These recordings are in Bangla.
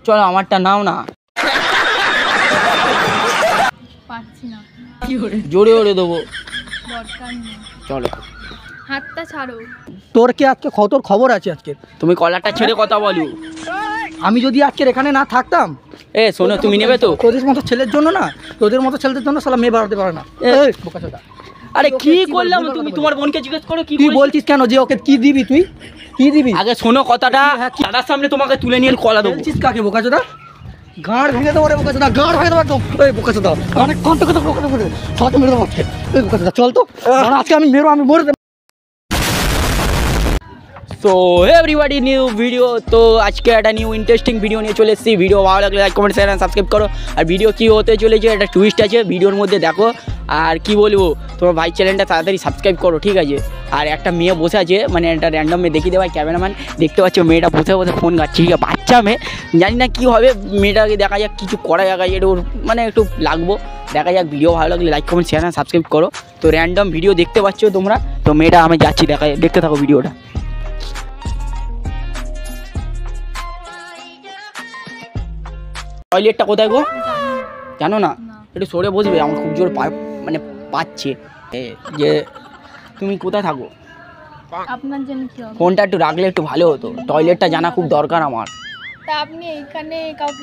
চলো আমারটা নাও না। পাচ্ছি না। জোরে ওরে দেবো। দরকার নেই। চলো হাতটা ছাড়ো। তোর কি আজকে তোর খবর আছে আজকে? তুমি কলারটা ছেড়ে কথা বলো। আমি যদি আজকে এখানে না থাকতাম, এ শোনো তুমি নেবে তো? তোদের মতো ছেলের জন্য না, তোদের মতো ছেলেদের জন্য সালা মেয়ে বাড়াতে পারে না। এই বোকাচোদা, আরে কি করলাম? তুমি তোমার বোনকে জিজ্ঞেস করো কি তুই বলছিস কেন যে ওকে কি দিবি? তুই কি দিবি? আগে শোনো কথাটা। দাদার সামনে তোমাকে তুলে নিয়ে কলা দেবো। বলছিস কাকে বোকাচোদা? গাঁড় ভেঙে দেবো রে বোকাচোদা, গাঁড় ভেঙে দেবো একদম। এই বোকাচোদা অনেক কত কথা কথা বলে সাথে মেরে দেবো আজকে। এই বোকাচোদা চল তো, আজকে আমি মরে দেবো। So everybody new video. তো আজকে একটা নিউ ইন্টারেস্টিং ভিডিও নিয়ে চলে এসেছি। ভিডিও ভালো লাগলে লাইক কমেন্ট শেয়ার সাবস্ক্রাইব করো। আর ভিডিও কী হতে চলেছে একটা টুইস্ট আছে ভিডিওর মধ্যে, দেখো। আর কি বলবো, তোমার ভাই চ্যানেলটা তাড়াতাড়ি সাবস্ক্রাইব করো, ঠিক আছে? আর একটা মেয়ে বসে আছে, মানে একটা র্যান্ডম মেয়ে দেখিয়ে দেওয়া ক্যামেরাম্যান, দেখতে পাচ্ছ মেয়েটা বসে বসে ফোন ঘাটছে, ঠিক আছে? বাচ্চা মেয়ে, জানি না কী হবে। মেয়েটাকে দেখা যাক, কিছু করা যাক, একটু মানে একটু লাগবো, দেখা যাক। ভিডিও ভালো লাগলে লাইক কমেন্ট শেয়ার সাবস্ক্রাইব করো। তো র্যান্ডম ভিডিও দেখতে পাচ্ছ তোমরা। তো মেয়েটা আমি যাচ্ছি, দেখতে থাকো ভিডিওটা। টয়লেটটা কোথায় গো? জানো না? একটু সরে বসবে, আমার খুব জোর মানে পাচ্ছে। যে তুমি কোথায় থাকো? আপনার জন্য কি হবে? ফোনটা একটু রাখলে একটু ভালো হতো, টয়লেটটা জানা খুব দরকার আমার। তা আপনি এইখানে কাউকে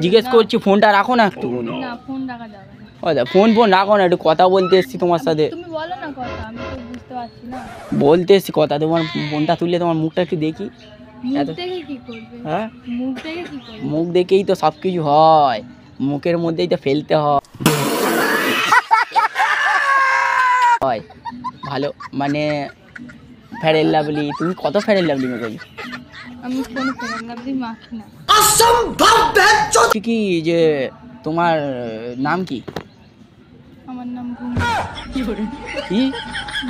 জিজ্ঞেস করছি, ফোনটা রাখো না একটু। না, ফোন রাখা যাবে না। ফোন রাখো না, একটু কথা বলতে এসছি তোমার সাথে। তুমি বলো না কথা, আমি তো বুঝতে পারছি না। বলতে এসছি কথা, তোমার ফোনটা তুললে তোমার মুখটা একটু দেখি। মুখ দেখে কি করবে? হ্যাঁ, মুখ দেখে কি করবে? মুখ দেখেই তো সব কিছু হয়, মুখের মধ্যেই তো ফেলতে হয়। ভালো মানে ফেয়ার এন্ড লাভলি। তুমি কত ফেয়ার এন্ড লাভলি মেকো? আমি কোনো ফেয়ার এন্ড লাভলি মাখি না। কি যে তোমার নাম কি? আমার নাম ভূমি। কি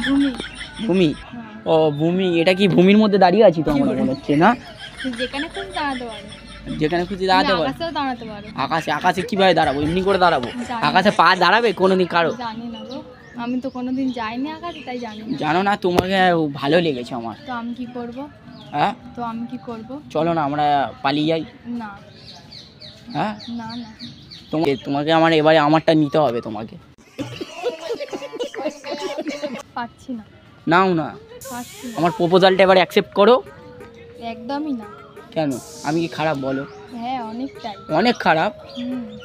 ভূমি? ভূমি? হ্যাঁ। ও ভূমি, এটা কি ভূমির মধ্যে দাঁড়িয়ে আছি তো আমার মনে হচ্ছে না? যেখানে খুশি দাঁড়াতে পারো। যেখানে খুশি দাঁড়াতে পারো? আকাশেও দাঁড়াতে পারো। আকাশে কিভাবে দাঁড়াবো? এমনি করে দাঁড়াবো? আকাশে পা দাঁড়াবে কোনোদিন কারো? জানি না গো, আমি তো কোনোদিন যাইনি আকাশে, তাই জানি না। জানো না? তোমাকে ভালো লেগেছে আমার। তো আমি কি করব? হ্যাঁ, তো আমি কি করব? চলো না আমরা পালিয়ে যাই। না হ্যাঁ, না না, তোমাকে আমার এবারে আমারটা নিতে হবে তোমাকে। পাচ্ছি না। নাও না, পাচ্ছি না। আমার প্রপোজালটা এবারে অ্যাকসেপ্ট করো। একদমই না। কেন? আমি কি খারাপ বলো? হ্যাঁ, অনেকটাই। অনেক খারাপ?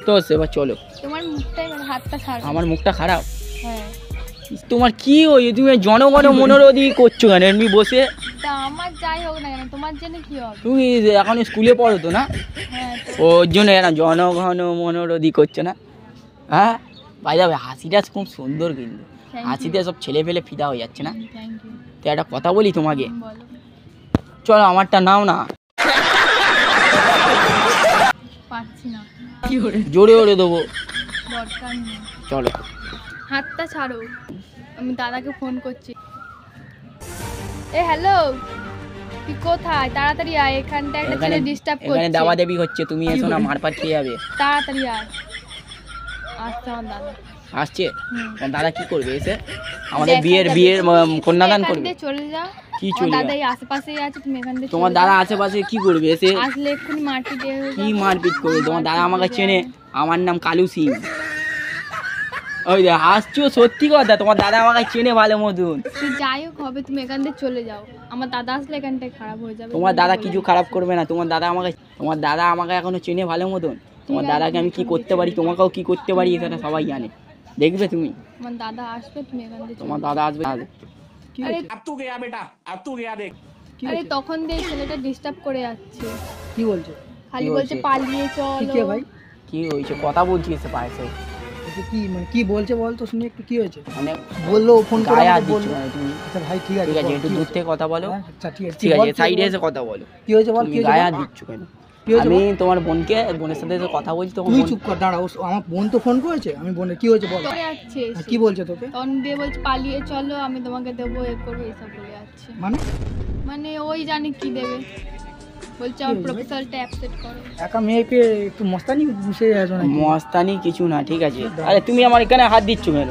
তো এবার চলো। তোমার মুখটাই, মানে হাতটা ছাড়ো। আমার মুখটা খারাপ? হ্যাঁ। তোমার কি ওই তুমি জনগণ মনোরোধী করছো কেন এমনি বসে? তা আমার যাই হোক না কেন, তোমার জন্য কি হবে? তুমি এখন স্কুলে পড়ো তো না? হ্যাঁ। ওর জন্য এরা জনগণ মনোরোধী করছে না? হ্যাঁ, ভাই যাবে। হাসিটা খুব সুন্দর, কিন্তু হাসিতে সব ছেলে ফেলে ফিদা হয়ে যাচ্ছে না? Thank you. তো একটা কথা বলি তোমাকে, বলো। চলো আমারটা নাও না। পাচ্ছি না। জোরে ওরে দেবো। দরকার নেই। চলো হাতটা ছাড়ো, আমি দাদাকে ফোন করছি। হ্যালো, তুই কোথায়? তাড়াতাড়ি আয়, এখানটা একটা ছেলে ডিস্টার্ব করছে। এখানে দাবা দেবী হচ্ছে, তুমি এসো না, মারপাট খেয়ে যাবে। তাড়াতাড়ি আয়। আসছে আমার দাদা। আসছে? দাদা কি করবে এসে? আমাদের বিয়ের কন্যাদান করবে? চলে যাও। কি চলে? দাদা এই আশেপাশেই আছে, তুমি এখান থেকে। তোমার দাদা আশেপাশে কি করবে এসে? আসলে এক্ষুনি মারপিট কি মারপিট করবে? তোমার দাদা আমাকে চেনে, আমার নাম কালু সিং। ওই যে হাসছো, সত্যি কথা, তোমার দাদা আমাকে চেনে ভালো মতন। তুই যাই হোক হবে, তুমি এখান থেকে চলে যাও। আমার দাদা আসলে এখানটায় খারাপ হয়ে যাবে। তোমার দাদা কিছু খারাপ করবে না। তোমার দাদা আমাকে এখনো চেনে ভালো মতন। তোমার দাদাকে আমি কি করতে পারি, তোমাকেও কি করতে পারি, সেটা সবাই জানে। দেখবে তুমি, আমার দাদা আসবে, তুমি এখান থেকে। তোমার দাদা আসবে। আরে তখন দিয়ে ছেলেটা ডিস্টার্ব করে যাচ্ছে। কি বলছো? খালি বলছে পালিয়ে চলো। ভাই কি হয়েছে? কথা বলছি এসে পাশে। কি মানে কি বলছে বল তো শুনি একটু, কি হয়েছে? মানে বললো ফোন করে গায়ে হাত বললো। দিচ্ছ মানে তুমি? আচ্ছা ভাই ঠিক আছে, ঠিক আছে, একটু দূর থেকে কথা বলো। আচ্ছা ঠিক আছে, ঠিক আছে, সাইডে এসে কথা বলো। কি হয়েছে বল? তুমি গায়ে হাত দিচ্ছ কেন? আমি তোমার বোনের সাথে এসে কথা বলছি। তুই চুপ কর, দাঁড়া। আমার বোন তো ফোন করেছে, আমি বোনের কি হয়েছে বল। চলে যাচ্ছে। কি বলছে তোকে? তখন দিয়ে বলছে পালিয়ে চলো, আমি তোমাকে দেবো, এ করবো, এসব বলে যাচ্ছে। মানে ওই জানে কি দেবে। বলছে আমার প্রপোজালটা অ্যাকসেপ্ট করো। একা মেয়েকে একটু মস্তানি বুঝে যাচ্ছ না? মস্তানি কিছু না, ঠিক আছে? আরে তুমি আমার এখানে হাত দিচ্ছ কেন?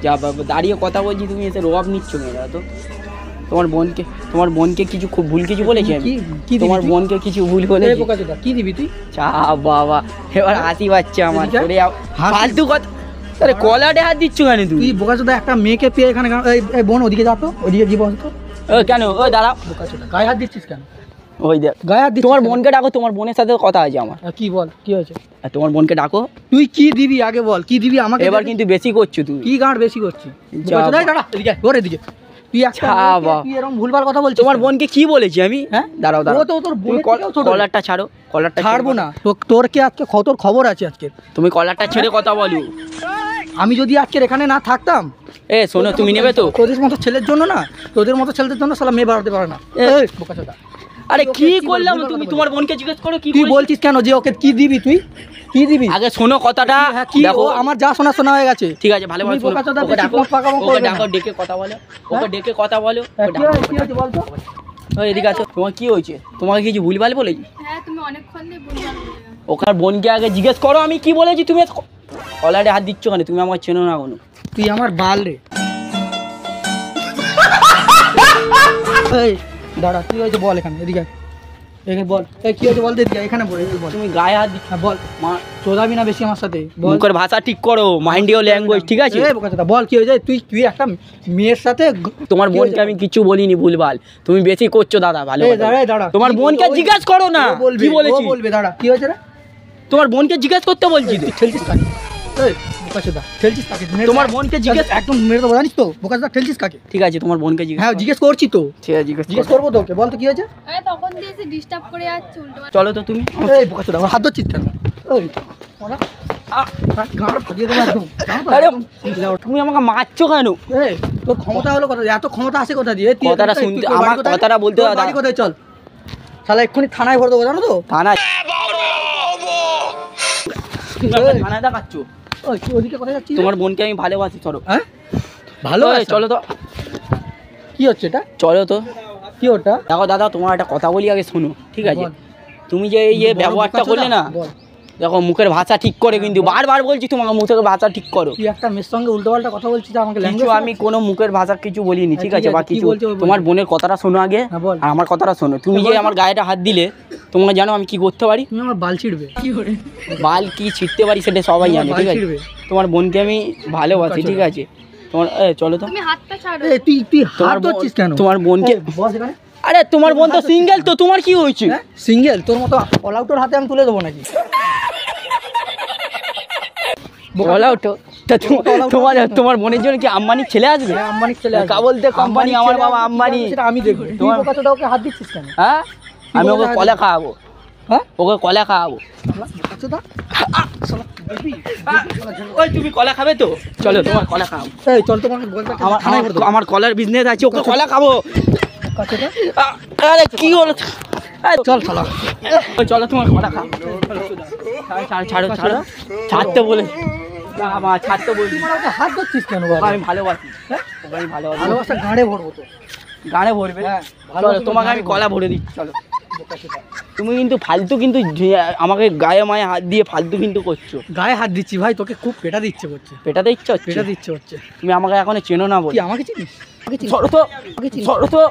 যা বাবা, দাঁড়িয়ে কথা বলছি, তুমি এসে রব নিচ্ছ কেন? তো তোমার বোনকে কিছু খুব ভুল কিছু বলেছি আমি? কি তোমার বোনকে কিছু ভুল বলেছি? বোকাচোদা কি দিবি তুই? চা বাবা, এবার হাসি পাচ্ছে আমার। ফালতু কথা, আরে কলারে হাত দিচ্ছ কেন তুমি? তুই বোকাচোদা একটা মেয়েকে পেয়ে এখানে এই বোন ওদিকে যা তো, ওদিকে গিয়ে বস তো। কেন? ওই দাঁড়াও, বোকাচোদা গায়ে হাত দিচ্ছিস কেন? ওই দেখ গায়ে হাত দিচ্ছিস তোমার কেন? বোনকে ডাকো, তোমার বোনের সাথে কথা আছে আমার। কি বল, কি হয়েছে? তোমার বোনকে ডাকো। তুই কি দিবি আগে বল, কি দিবি আমাকে? এবার কিন্তু বেশি করছো তুমি। কি গাঁড় বেশি করছিস? যা বোকাচোদা এই দাঁড়া, এদিকে ঘরে এদিকে। তুই একটা বাবা। তুই এরকম ভুলভাল কথা বলছিস। তোমার বোনকে কি বলেছি আমি? হ্যাঁ দাঁড়াও দাঁড়াও, ও তো তোর বোনের থেকেও ছোট। কলারটা ছাড়ো, কলারটা ছাড়বো না। তোর কি আজকে তোর খবর আছে আজকে? তুমি কলারটা ছেড়ে কথা বলো। আমি যদি আজকে এখানে না থাকতাম, শোনো, তুমি নেবে তো? তোদের মতো ছেলের জন্য না, তোদের মতো ছেলেদের জন্য শালা মেয়ে বাড়াতে পারে না। এই বোকাচোদা, আরে কি করলাম? তুমি তোমার বোনকে জিজ্ঞেস করো কি তুই বলছিস কেন যে ওকে কি দিবি? তুই কি দিবি আগে শোনো কথাটা। কি দেখো, ও আমার যা শোনা হয়ে গেছে। ঠিক আছে, ভালো ভালো তুমি বোকাচোদা ওকে বেশি ডাকো, পাকামো ওকে করবে না। ডাকো, ডেকে কথা বলো, ওকে ডেকে কথা বলো। কি হয়েছে বল তো? ওই এদিকে আছো। তোমার কি হয়েছে? তোমাকে কিছু ভুলভাল বলেছি? হ্যাঁ তুমি অনেকক্ষণ দিয়ে বললাম। ওখানে বোনকে আগে জিজ্ঞেস করো আমি কি বলেছি। তুমি কলারে হাত দিচ্ছ কেন? তুমি আমার চেনো না কোনো। তুই আমার বাল রে। এই দাঁড়া, কি হয়েছে বল এখানে, এদিকে এখানে বল। এই কি হয়েছে বল, এদিকে এখানে বল, বল। তুমি গায়ে হাত দিচ্ছ। বল, মা চোদাবি না বেশি আমার সাথে। মুখের ভাষা ঠিক করো, মাইন্ড ইওর ল্যাঙ্গুয়েজ, ঠিক আছে? এই বোকাচোদা বল কি হয়েছে? তুই একটা মেয়ের সাথে তোমার বোনকে আমি কিছু বলিনি ভুলভাল, তুমি বেশি করছো দাদা। ভালো এই কথা। দাঁড়া, দাঁড়া। তোমার বোনকে জিজ্ঞেস করো না কি বলেছি। বলবে দাঁড়া, কি হয়েছে রে? তোমার বোনকে জিজ্ঞেস করতে বলছি তো। তুই ঠেলছিস কাকে? এই বোকাচোদা ঠেলছিস কাকে? তোমার বোনকে জিজ্ঞেস একদম মেরে দেবো জানিস তো। বোকাচোদা ঠেলছিস কাকে? ঠিক আছে, তোমার বোনকে জিজ্ঞেস। হ্যাঁ জিজ্ঞেস করছি তো। ঠিক আছে, জিজ্ঞেস করবো তোকে, বল তো কি হয়েছে? আরে তখন দিয়ে এসে ডিস্টার্ব করে যাচ্ছে উল্টো। চলো তো তুমি। এই বোকাচোদা আমার হাত ধরছিস কেন? ওই ওরা গাঁড় ফাটিয়ে দেবো একদম। আরে তুমি আমাকে মারছো কেন? এই তোর ক্ষমতা হলো কথা, এত ক্ষমতা আসে কোথা দিয়ে? কথাটা শুনতে, আমার কথাটা বলতে দাও। বাড়ি কোথায়? চল শালা এক্ষুনি থানায় ভরে দেবো, জানো তো? থানায়? থানায় দেখাচ্ছ? ওই তুই ওদিকে কোথায় যাচ্ছিস? তোমার বোনকে আমি ভালোবাসি, চলো। হ্যাঁ ভালো, চলো তো। কি হচ্ছে এটা? চলো তো। কি ওটা? দেখো দাদা, তোমার একটা কথা বলি আগে শোনো, ঠিক আছে? বল। তুমি যে এই যে ব্যবহারটা করলে না, বল। দেখো মুখের ভাষা ঠিক করে, কিন্তু বারবার বলছি তোমাকে মুখের ভাষা ঠিক করো। তুই একটা মেয়ের সঙ্গে উল্টোপাল্টা কথা বলছিস, আমাকে কিছু ল্যাঙ্গুয়েজ আমি কোনো মুখের ভাষা কিছু বলিনি, ঠিক আছে? বা কি কিছু বলছে ও বলছে? তোমার বোনের কথাটা শোনো আগে, হ্যাঁ, বল। আর আমার কথাটা শোনো। তুমি যে আমার গায়েটা হাত দিলে, তোমরা জানো আমি কি করতে পারি? তুমি আমার বাল ছিড়বে। বাল কি ছিটতে পারি সেটা সবাই জানে, ঠিক আছে? ছিড়বে। তোমার বোনকে আমি ভালোবাসি, ঠিক আছে? তোমার চলো তো। তুমি হাতটা ছাড়ো। এই তুই হাত তোমার ধরছিস কেন? তোমার বোনকে, বস এখানে। আরে তোমার বোন তো সিঙ্গেল, তো তোমার কি হয়েছে? সিঙ্গেল? তোর মতো অল আউটের হাতে আমি তুলে দেবো নাকি? বলা ওঠো। তোমার বোনের জন্য কি আম্বানির ছেলে আসবে? হ্যাঁ, আম্বানির ছেলে আসবে। বলতে কোম্পানি, আমার বাবা আম্বানি। সেটা আমি দেখবো। তুই তোমার- বোকাচোদা ওকে হাত দিচ্ছিস কেন? হ্যাঁ, আমি ওকে কলা খাওয়াবো। হ্যাঁ ওকে কলা খাওয়াবো। বোকাচোদা। ওই তুমি কলা খাবে তো? চলো তোমার কলা খাওয়াবো। এই চল তোমাকে আমার কলার বিজনেস আছে, ওকে কলা খাবো। বোকাচোদা। আরে কি হলো? চল শালা। চলো তোমার কলা খাও। ছাড়ো ছাড়ো, ছাড়তে বলে আমার ছাড়তে বলি। তোমরা ওকে হাত ধরছিস কেন বাবা? আমি ভালোবাসি, ওকে আমি ভালোবাসি। ভালোবাসা গাঁড়ে ভরবো তো। গানে ভরবে? হ্যাঁ, চলো তোমাকে আমি কলা ভরে দিচ্ছি, চলো। তুমি কিন্তু ফালতু, কিন্তু আমাকে গায়ে মায়ে হাত দিয়ে ফালতু কিন্তু করছো। গায়ে হাত দিচ্ছি ভাই, তোকে খুব পেটা দিচ্ছে করছে। পেটাতে ইচ্ছা হচ্ছে? পেটা দিচ্ছে হচ্ছে। তুমি আমাকে এখনো চেনো না বল। কি আমাকে চিনিস? সরো তো, সরো তো।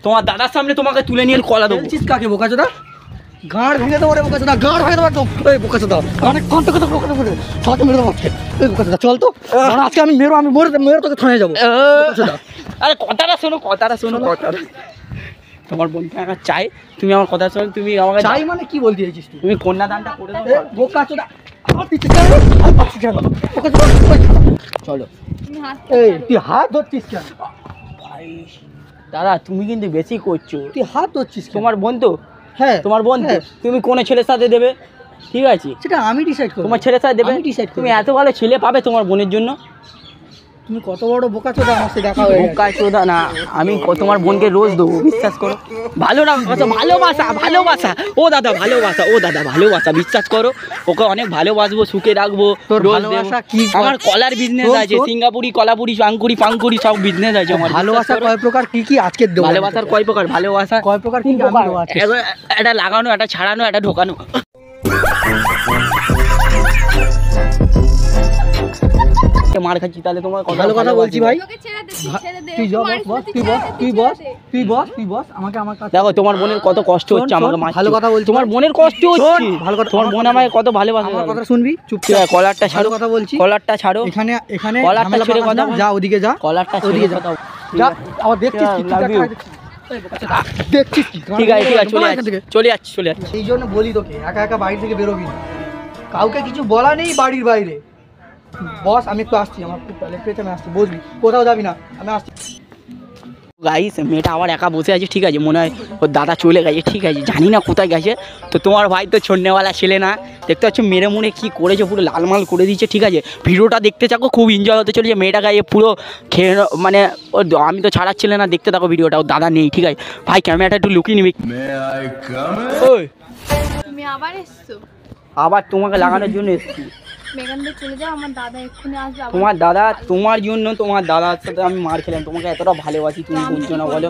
তোমার দাদার সামনে তোমাকে তুলে নিয়ে কলা দেবো। বলছিস কাকে বোকাচোদা? গাঁড় ভেঙে দেবো রে বোকাচোদা, গাঁড় ভেঙে দেবো একদম। এই বোকাচোদা অনেক কষ্ট কথা সাথে মেরে দেবো আজকে। এই বোকাচোদা চল তো, কারণ আজকে আমি মেরে তোকে থানায় যাবো। বোকাচোদা। আরে কথাটা শোনো, কথাটা শোনো, কথাটা। তোমার বোনকে আমার চাই, তুমি আমার কথা শোনো। তুমি আমাকে চাই মানে কি বলতে চাইছিস তুই? তুমি কন্যাদানটা করে দাও। বোকাচোদা হাত দিচ্ছিস কেন? হাত পাচ্ছিস কেন? বোকাচোদা, চলো। তুমি হাত এই তুই হাত ধরছিস কেন? ভাই দাদা, তুমি কিন্তু বেশি করছো। তুই হাত ধরছিস কেন? তোমার বোন তো, হ্যাঁ তোমার বোন তো, হ্যাঁ। তুমি কোন ছেলের সাথে দেবে? ঠিক আছে, সেটা আমি ডিসাইড করব। তোমার ছেলের সাথে দেবে, আমি decide করবো। তুমি এত ভালো ছেলে পাবে তোমার বোনের জন্য। তুমি কত বড় বোকাচোদা, আমার সাথে দেখা হয়ে গেছে। বোকা চোদা না, আমি তোমার বোনকে রোজ দেবো, বিশ্বাস করো। ভালো না, ভালোবাসা, ভালোবাসা। ও দাদা ভালোবাসা, ও দাদা ভালোবাসা, বিশ্বাস করো। ওকে অনেক ভালোবাসবো, সুখে রাখবো। তোর রোজ ভালোবাসা দেবো। কি? আমার কলার বিজনেস শোন, আছে, শোন। সিঙ্গাপুরি, কলাপুরি, আঙ্কুরি ফাঙ্কুরি সব বিজনেস আছে আমার। ভালোবাসা বিশ্বাস করো। কয় প্রকার কি কি আজকে দেবো। ভালোবাসার কয় প্রকার? ভালোবাসা কয় প্রকার কি তিন কি আমি প্রকার। দেবো আজকে। একটা লাগানো, একটা ছাড়ানো, একটা ঢোকানো। মার খাচ্ছি তাহলে তোমার ভালো কথা বলছি ভাই। তোকে ছেড়ে দে। ছেড়ে দে, তুই যা মারিস বস, না, তুই বস, ছেড়ে দে, তুই ছেড়ে বস, দে। তুই বস, আমাকে আমার কাছে দেখো তোমার বোনের কত কষ্ট শোন, হচ্ছে শোন, আমাকে মারতে। ভালো কথা বলছি। তোমার বোনের কষ্ট শোন, হচ্ছে ভালো কথা, তোমার আমার বোন কথা আমাকে কত ভালোবাসে। আমার কথা শুনবি ঠিক চুপচাপ। আছে, কলারটা ছাড়ো, ভালো কথা বলছি। কলারটা ছাড়ো, এখানে এখানে কলারটা ঝামেলা ছেড়ে পাকাস কথা না, বল। যা ওদিকে যা, কলারটা ওদিকে ছেড়ে যা, কথা বল। যা। আবার দেখছিস কি? Love you. দেখছিস কি? ঠিক আছে ঠিক আছে, চলে এখান যাচ্ছি থেকে। চলে যাচ্ছি চলে যাচ্ছি। সেই জন্য বলি তোকে একা একা বাড়ি থেকে বেরোবি না, কাউকে কিছু বলা নেই বাড়ির বাইরে। বস আমি একটু আসছি, আমার খুব টয়লেট পেয়েছে, আমি আসছি, বুঝবি, কোথাও যাবি না, আমি আসছি। গাইস মেয়েটা আবার একা বসে আছে, ঠিক আছে, মনে হয় ওর দাদা চলে গেছে, ঠিক আছে, জানি না কোথায় গেছে। তো তোমার ভাই তো ছন্নেওয়ালা ছেলে না, দেখতে পাচ্ছ মেরে মুড়ে কী করেছে, পুরো লালমাল করে দিচ্ছে, ঠিক আছে। ভিডিওটা দেখতে থাকো, খুব এনজয় হতে চলেছে। মেয়েটা গায়ে পুরো খেয়ে মানে আমি তো ছাড়াচ্ছিলে না, দেখতে থাকো ভিডিওটা, ওর দাদা নেই, ঠিক আছে। ভাই ক্যামেরাটা একটু লুকিয়ে নিবি। ওই তুমি আবার এসছো? আবার তোমাকে লাগানোর জন্য এসেছি। মেঘান দিয়ে চলে যাও, আমার দাদা এক্ষুনি আসবে। আবার তোমার দাদা, তোমার জন্য তোমার দাদার সাথে আমি মার খেলাম, তোমাকে এতটা ভালোবাসি, তুমি বুঝছো না বলো।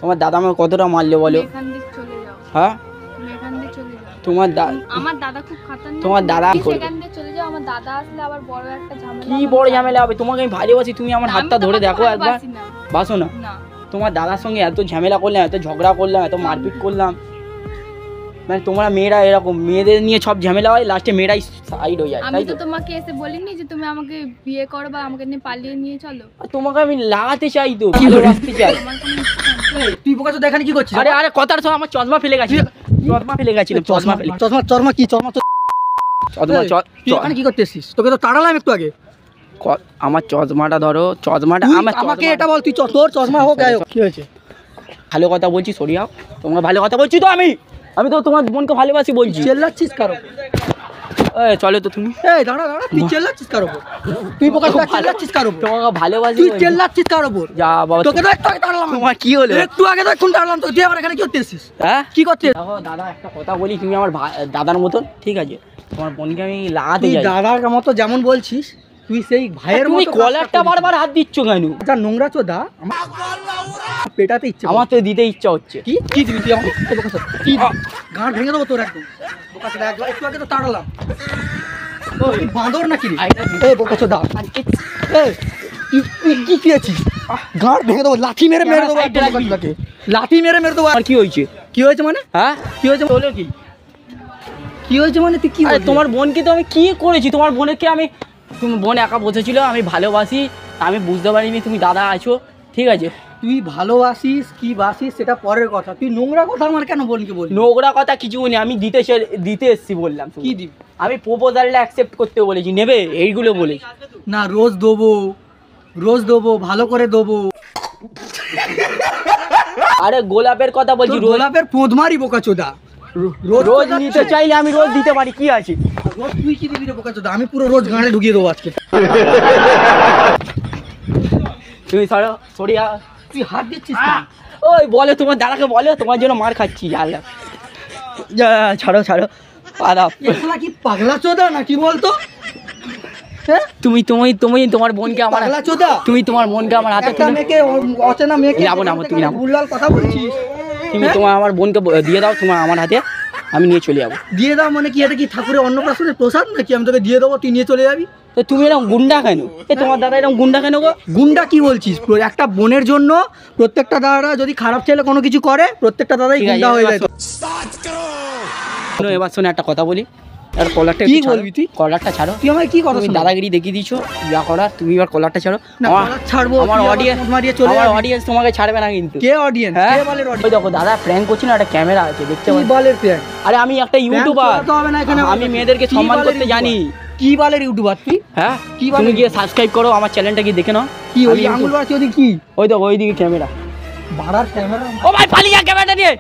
তোমার দাদা আমাকে কতটা মারলো বলো। এখান দিয়ে চলে যাও, হ্যাঁ তুমি এখান দিয়ে চলে যাও। তোমার আমার দাদা খুব খাতারনাক। তোমার দাদা তুমি কি করবে? সেখান দিয়ে চলে যাও, আমার দাদা আসলে আবার বড় একটা ঝামেলা কি হবে। বড় ঝামেলা হবে? তোমাকে আমি ভালোবাসি, তুমি আমার আমি হাতটা ধরে তোমাকে দেখো একবার, ভালোবাসি না। বাসো না। না তোমার দাদার সঙ্গে এত ঝামেলা করলাম, এত ঝগড়া করলাম, এত মারপিট করলাম, মানে তোমরা মেয়েরা এরকম, মেয়েদের নিয়ে সব ঝামেলা হয়, লাস্টে মেয়েরাই সাইড হয়ে যায়, আমি তাই তো তো। তোমাকে এসে বলিনি যে তুমি আমাকে বিয়ে করো বা আমাকে নিয়ে পালিয়ে নিয়ে চলো। আর তোমাকে আমি লাগাতে চাই তো, ভালোবাসতে চাই। আমার কোনো ইচ্ছা নেই। এই, তুই বোকা চোদা এখানে কি করছিস? আরে আরে কথার সময় আমার চশমা ফেলে গেছিল, চশমা ফেলে গেছিলাম, চশমা ফেলে, চশমা কি চশমা চশমা তুই এখানে কি করতে এসেছিস? তোকে তো তাড়ালাম একটু আগে। আমার চশমাটা ধরো, চশমাটা তুই আমার আমাকে চশমা- এটা বল, তুই তোর চশমা হোক যাই হোক, কি হয়েছে? ভালো কথা বলছি, সরিয়াও, তোমাকে ভালো কথা বলছি তো আমি তো তোমার বোনকে ভালোবাসি বলছি। চেল্লাচ্ছিস কারো? চলো তো তুমি, এই দাঁড়া দাঁড়া, তুই চেল্লাচ্ছিস কারো উপর? তুই বোকা চোদা চেল্লাচ্ছিস কারো উপর? তোমাকে ভালোবাসি তুই বলছি। চেল্লাচ্ছিস কার উপর? যা বাবা, তোকে তো একটু আগে তাড়ালাম। তোমার কি হলো? একটু আগে তো এখন তাড়ালাম তোকে, তুই আবার এখানে কি করতে এসেছিস? হ্যাঁ কি করছিস? দেখো দাদা, একটা কথা বলি, তুমি আমার দাদার মতন, ঠিক আছে, তোমার বোনকে আমি লাগাতে তুই যাই। দাদার মতো যেমন বলছিস, তুই সেই ভাইয়ের তুমি মতো কলারটা বারবার হাত দিচ্ছ কেন? যা নোংরা চোদা, আমার পেটাতে ইচ্ছে আমার তো দিতে ইচ্ছা হচ্ছে। কি কি দিবি তুই আমাকে? এই বোকা চোদা, কি গাঁট ভেঙে দেবো তোর একদম। বোকা চোদা একটু আগে তো তাড়ালাম। তুই বাঁদর নাকি রে? এই বোকা চোদা, এই তুই কি খেয়েছিস? গাঁট ভেঙে দেবো, লাঠি মেরে মেরে দেবো একদম বোকা চোদাকে। লাঠি মেরে মেরে দেবো। আর কি হয়েছে? কি হয়েছে মানে? হ্যাঁ কি হয়েছে হলো কি? কি হয়েছে মানে তুই কি আরে বলছিস? তোমার বোনকে তো আমি কি করেছি? তোমার বোনকে আমি, তুমি বোন একা বসেছিল, আমি ভালোবাসি, আমি বুঝতে পারিনি তুমি দাদা আছো, ঠিক আছে। তুই ভালোবাসিস কি বাসিস সেটা পরের কথা, তুই নোংরা কথা আমার কেন বোনকে বললি? নোংরা কথা কিছু নেই, আমি দিতে এসছি বললাম। কি দিবি? আমি প্রপোজালটা অ্যাকসেপ্ট করতে বলেছি, নেবে এইগুলো বলেছি। না রোজ দেবো ভালো করে দেবো। আরে গোলাপের কথা বলছি, তোর রোজ গোলাপের পোঁদ মারি বোকা চোদা। রোজ নিতে চাইলে আমি রোজ দিতে পারি, কি আছে? রোজ তুই কি দিবি রে বোকা চোদা? আমি পুরো রোজ গাঁড়ে ঢুকিয়ে দেবো আজকে। তুমি সরিয়া, তুই হাত দিচ্ছিস কেন? ওই বলো তোমার দাদাকে, বলো তোমার জন্য মার খাচ্ছি, আল্লাহ যা, ছাড়ো আদাব। এগুলা কি পাগলা চোদা নাকি বলতো? হ্যাঁ তুমি তোমার বোনকে আমার, পাগলা চোদা, তুমি তোমার বোনকে আমার হাতে একটা তুলে, মেয়েকে অচেনা মেয়েকে যাবো না, তুমি নামো। ভুলভাল কথা বলছিস। তুমি তোমার আমার বোনকে দিয়ে দাও, তোমার আমার হাতে, আমি নিয়ে চলে যাবো। দিয়ে দাও মানে কি? এটা কি ঠাকুরের অন্নপ্রাশনের প্রসাদ নাকি আমি তোকে দিয়ে দেবো তুই নিয়ে চলে যাবি? তো তুমি এরকম গুন্ডা কেন? তোমার দাদা এরকম গুন্ডা কেন গো? গুন্ডা কি বলছিস? একটা বোনের জন্য প্রত্যেকটা দাদারা যদি খারাপ ছেলে কোনো কিছু করে, প্রত্যেকটা দাদাই ঠিক আছে, গুন্ডা হয়ে যায়। এবার শোনো একটা কথা বলি, আর কলারটা কি একটু ছাড়ো, বলবি তুই? কলারটা ছাড়ো। তুই আমাকে কি কথা তুমি শোনাবি? দাদাগিরি দেখিয়ে দিছো, যা করার, তুমি এবার কলারটা ছাড়ো। না, কলার ছাড়বো, আমার তুই আবার অডিয়েন্স, পোঁদ মারিয়ে চলে আমার যাবি। অডিয়েন্স তোমাকে ছাড়বে না কিন্তু। কে অডিয়েন্স? হ্যাঁ কে বলের ওই অডিয়েন্স? দেখো দাদা প্র্যাঙ্ক করছি না, একটা ক্যামেরা আছে, দেখতে কি পাচ্ছ? বলের প্র্যাঙ্ক? আরে আমি একটা ইউটিউবার, করাতে হবে না এখানে আমি মেয়েদেরকে কি সম্মান বালের করতে ইউটিউবার? জানি। কি বালের ইউটিউবার তুই? হ্যাঁ কি তুমি বলে? গিয়ে সাবস্ক্রাইব করো আমার চ্যানেলটা, গিয়ে দেখে নাও। কি ওই আমি আঙুল বাড়ছি ওদিকে কি? ওই দেখো ওইদিকে ক্যামেরা। বাড়ার ক্যামেরা? ও ভাই পালিয়ে যা ক্যামেরাটা নিয়ে।